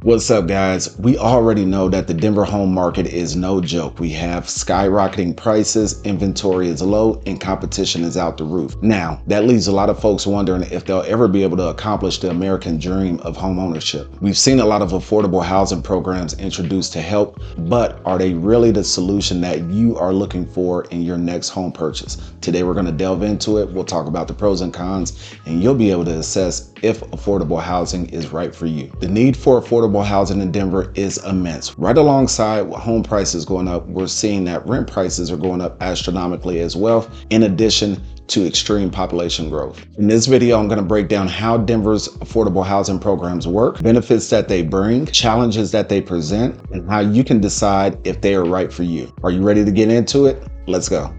What's up, guys? We already know that the Denver home market is no joke. We have skyrocketing prices, inventory is low, and competition is out the roof. Now, that leaves a lot of folks wondering if they'll ever be able to accomplish the American dream of home ownership. We've seen a lot of affordable housing programs introduced to help, but are they really the solution that you are looking for in your next home purchase? Today, we're going to delve into it. We'll talk about the pros and cons, and you'll be able to assess if affordable housing is right for you. The need for affordable housing in Denver is immense. Right alongside home prices going up, we're seeing that rent prices are going up astronomically as well, in addition to extreme population growth. In this video, I'm going to break down how Denver's affordable housing programs work, benefits that they bring, challenges that they present, and how you can decide if they are right for you. Are you ready to get into it? Let's go.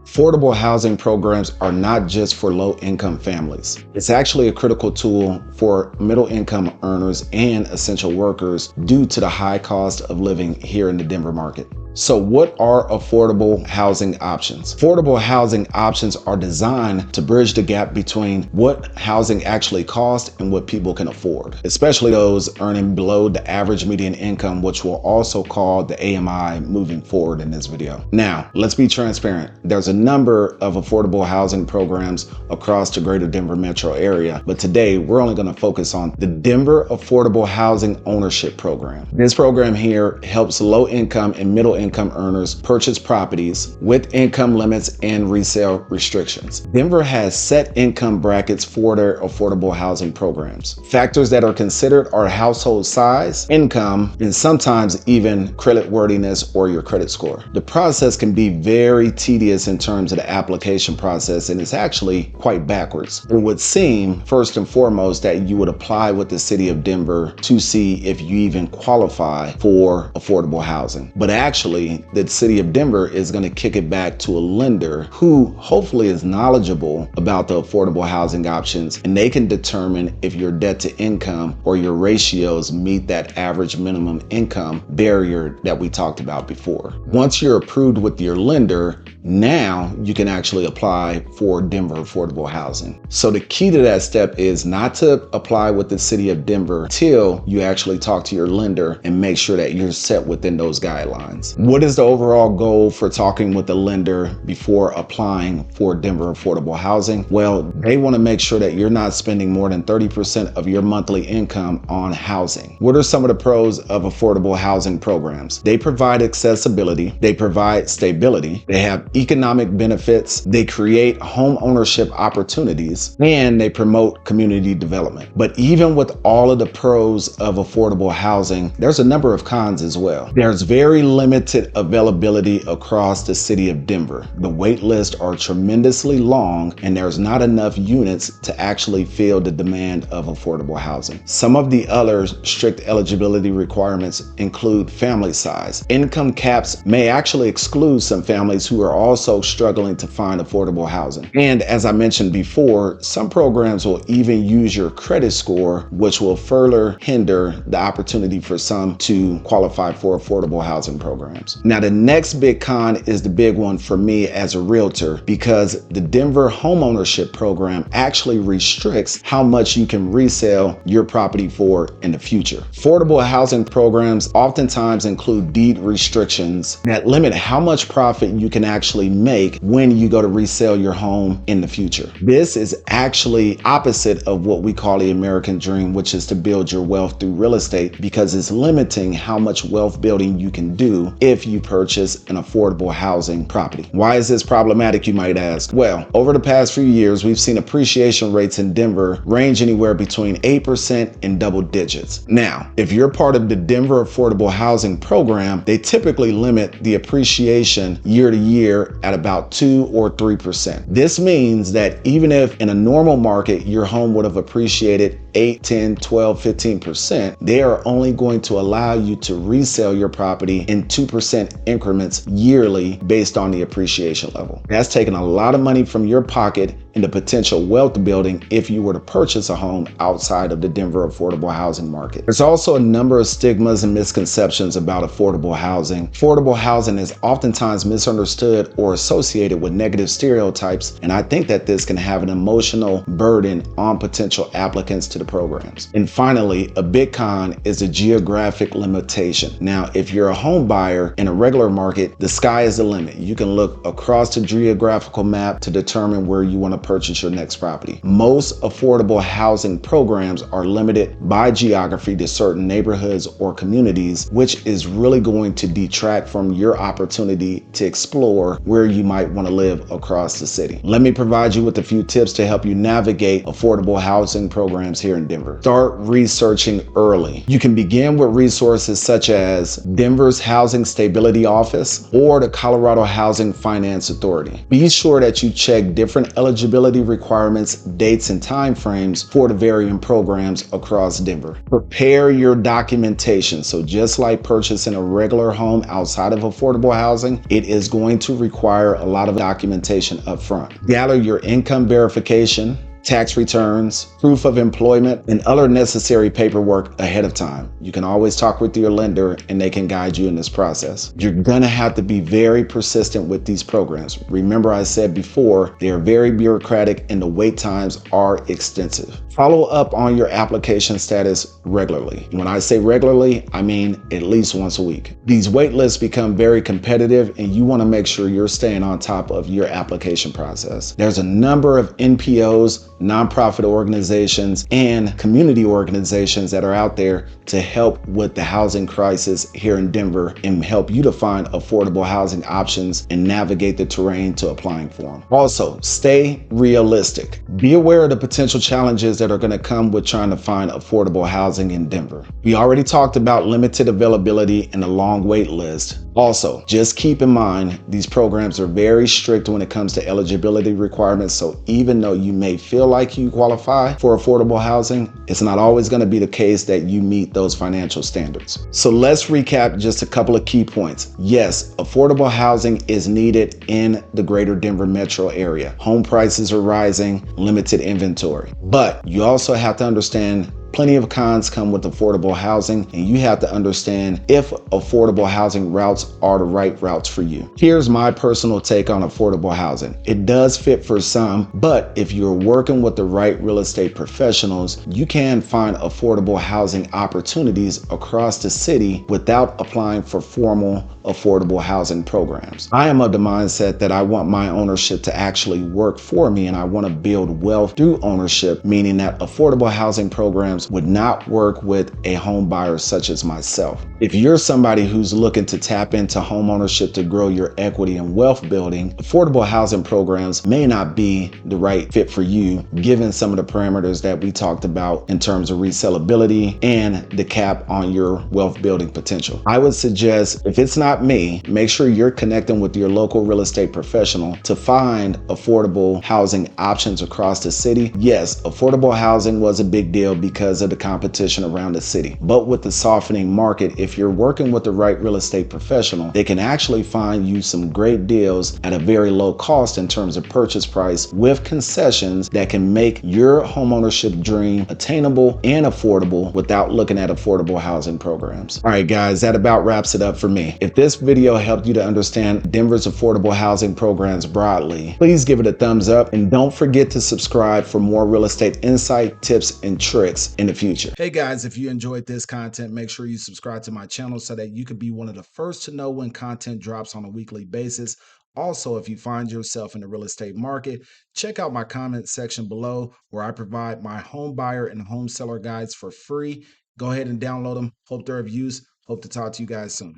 Affordable housing programs are not just for low-income families. It's actually a critical tool for middle-income earners and essential workers due to the high cost of living here in the Denver market. So what are affordable housing options? Affordable housing options are designed to bridge the gap between what housing actually costs and what people can afford, especially those earning below the average median income, which we'll also call the AMI moving forward in this video. Now, let's be transparent. There's a number of affordable housing programs across the greater Denver metro area, but today we're only going to focus on the Denver Affordable Housing Ownership Program. This program here helps low-income and middle-income earners purchase properties with income limits and resale restrictions. Denver has set income brackets for their affordable housing programs. Factors that are considered are household size, income, and sometimes even credit worthiness or your credit score. The process can be very tedious in terms of the application process, and it's actually quite backwards. It would seem, first and foremost, that you would apply with the city of Denver to see if you even qualify for affordable housing. But actually, the city of Denver is going to kick it back to a lender who hopefully is knowledgeable about the affordable housing options, and they can determine if your debt to income or your ratios meet that average minimum income barrier that we talked about before. Once you're approved with your lender, now you can actually apply for Denver affordable housing. So the key to that step is not to apply with the city of Denver till you actually talk to your lender and make sure that you're set within those guidelines. What is the overall goal for talking with the lender before applying for Denver affordable housing? Well, they want to make sure that you're not spending more than 30% of your monthly income on housing. What are some of the pros of affordable housing programs? They provide accessibility, they provide stability, they have economic benefits, they create home ownership opportunities, and they promote community development. But even with all of the pros of affordable housing, there's a number of cons as well. There's very limited availability across the city of Denver. The wait lists are tremendously long, and there's not enough units to actually fill the demand of affordable housing. Some of the other strict eligibility requirements include family size. Income caps may actually exclude some families who are also struggling to find affordable housing. And as I mentioned before, some programs will even use your credit score, which will further hinder the opportunity for some to qualify for affordable housing programs. Now, the next big con is the big one for me as a realtor, because the Denver homeownership program actually restricts how much you can resell your property for in the future. Affordable housing programs oftentimes include deed restrictions that limit how much profit you can actually make when you go to resell your home in the future. This is actually opposite of what we call the American dream, which is to build your wealth through real estate, because it's limiting how much wealth building you can do if you purchase an affordable housing property. Why is this problematic, you might ask? Well, over the past few years, we've seen appreciation rates in Denver range anywhere between 8% and double digits. Now, if you're part of the Denver affordable housing program, they typically limit the appreciation year to year at about 2 or 3%. This means that even if in a normal market your home would have appreciated 8, 10, 12, 15%, they are only going to allow you to resell your property in 2% increments yearly based on the appreciation level. That's taking a lot of money from your pocket and the potential wealth building if you were to purchase a home outside of the Denver affordable housing market. There's also a number of stigmas and misconceptions about affordable housing. Affordable housing is oftentimes misunderstood or associated with negative stereotypes, and I think that this can have an emotional burden on potential applicants to the programs. And finally, a big con is the geographic limitation. Now, if you're a home buyer in a regular market, the sky is the limit. You can look across the geographical map to determine where you want to purchase your next property. Most affordable housing programs are limited by geography to certain neighborhoods or communities, which is really going to detract from your opportunity to explore where you might want to live across the city. Let me provide you with a few tips to help you navigate affordable housing programs here in Denver. Start researching early. You can begin with resources such as Denver's Housing Stability Office or the Colorado Housing Finance Authority. Be sure that you check different eligibility requirements, dates, and timeframes for the varying programs across Denver. Prepare your documentation. So just like purchasing a regular home outside of affordable housing, it is going to require a lot of documentation up front. Gather your income verification, tax returns, proof of employment, and other necessary paperwork ahead of time. You can always talk with your lender and they can guide you in this process. You're gonna have to be very persistent with these programs. Remember, I said before, they are very bureaucratic and the wait times are extensive. Follow up on your application status regularly. When I say regularly, I mean at least once a week. These wait lists become very competitive and you wanna make sure you're staying on top of your application process. There's a number of NPOs, nonprofit organizations, and community organizations that are out there to help with the housing crisis here in Denver and help you to find affordable housing options and navigate the terrain to applying for them. Also, stay realistic. Be aware of the potential challenges that are going to come with trying to find affordable housing in Denver. We already talked about limited availability and a long wait list. Also, just keep in mind, these programs are very strict when it comes to eligibility requirements. So even though you may feel like you qualify for affordable housing, it's not always going to be the case that you meet those financial standards. So let's recap just a couple of key points. Yes, affordable housing is needed in the greater Denver metro area. Home prices are rising, limited inventory. But you also have to understand plenty of cons come with affordable housing, and you have to understand if affordable housing routes are the right routes for you. Here's my personal take on affordable housing. It does fit for some, but if you're working with the right real estate professionals, you can find affordable housing opportunities across the city without applying for formal affordable housing programs. I am of the mindset that I want my ownership to actually work for me, and I want to build wealth through ownership, meaning that affordable housing programs would not work with a home buyer such as myself. If you're somebody who's looking to tap into home ownership to grow your equity and wealth building, affordable housing programs may not be the right fit for you, given some of the parameters that we talked about in terms of resellability and the cap on your wealth building potential. I would suggest, if it's not me, make sure you're connecting with your local real estate professional to find affordable housing options across the city. Yes, affordable housing was a big deal because of the competition around the city. But with the softening market, if you're working with the right real estate professional, they can actually find you some great deals at a very low cost in terms of purchase price with concessions that can make your homeownership dream attainable and affordable without looking at affordable housing programs. All right, guys, that about wraps it up for me. If this video helped you to understand Denver's affordable housing programs broadly, please give it a thumbs up and don't forget to subscribe for more real estate insight, tips, and tricks in the future. Hey guys, if you enjoyed this content, make sure you subscribe to my channel so that you can be one of the first to know when content drops on a weekly basis. Also, if you find yourself in the real estate market, check out my comment section below where I provide my home buyer and home seller guides for free. Go ahead and download them. Hope they're of use. Hope to talk to you guys soon.